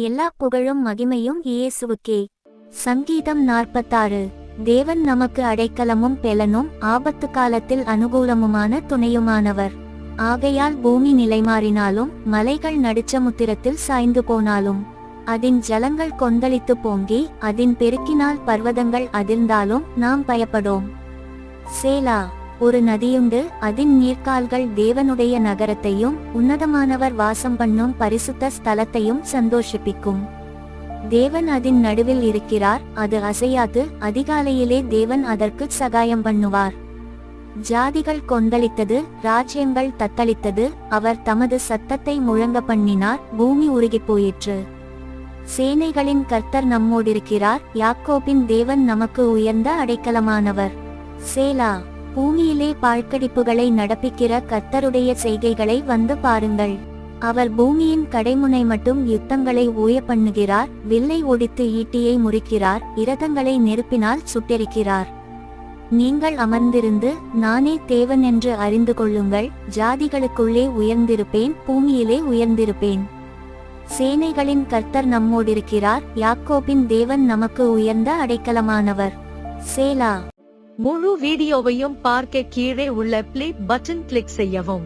எல்லா புகழும் மகிமையும் இயேசுவுக்கே. சங்கீதம் 46. தேவன் நமக்கு அடைக்கலமும் பெலனும் ஆபத்து காலத்தில் அனுகூலமுமான துணையுமானவர். ஆகையால் பூமி நிலைமாறினாலும் மலைகள் நடுச்சமுத்திரத்தில் சாய்ந்து போனாலும் அதின் ஜலங்கள் கொந்தளித்து பொங்கி அதின் பெருக்கினால் பர்வதங்கள் அதிர்ந்தாலும் நாம் பயப்படோம். சேலா. ஒரு நதியுண்டு, அதின் நீர்க்கால்கள் தேவனுடைய நகரத்தையும் உன்னதமானவர் வாசம் பண்ணும் பரிசுத்த ஸ்தலத்தையும் சந்தோஷிப்பிக்கும். தேவன் அதின் நடுவில் இருக்கிறார், அது அசையாது. அதிகாலையிலே தேவன் அதற்கு சகாயம் பண்ணுவார். ஜாதிகள் கொந்தளித்தது, ராஜ்யங்கள் தத்தளித்தது. அவர் தமது சத்தத்தை முழங்க பண்ணினார், பூமி உருகிப் போயிற்று. சேனைகளின் கர்த்தர் நம்மோடிருக்கிறார், யாக்கோபின் தேவன் நமக்கு உயர்ந்த அடைக்கலமானவர். சேலா. பூமியிலே பாழ்கடிப்புகளை நடப்பிக்கிற கர்த்தருடைய செய்கைகளை வந்து பாருங்கள். அவர் பூமியின் கடைமுனை மட்டும் யுத்தங்களை ஓய பண்ணுகிறார், வில்லை ஒடித்து ஈட்டியை முறிக்கிறார், இரதங்களை நெருப்பினால் சுட்டெரிக்கிறார். நீங்கள் அமர்ந்திருந்து நானே தேவன் என்று அறிந்து கொள்ளுங்கள். ஜாதிகளுக்குள்ளே உயர்ந்திருப்பேன், பூமியிலே உயர்ந்திருப்பேன். சேனைகளின் கர்த்தர் நம்மோடிருக்கிறார், யாக்கோபின் தேவன் நமக்கு உயர்ந்த அடைக்கலமானவர். சேலா. முழு வீடியோவையும் பார்க்க கீழே உள்ள ப்ளே பட்டன் கிளிக் செய்யவும்.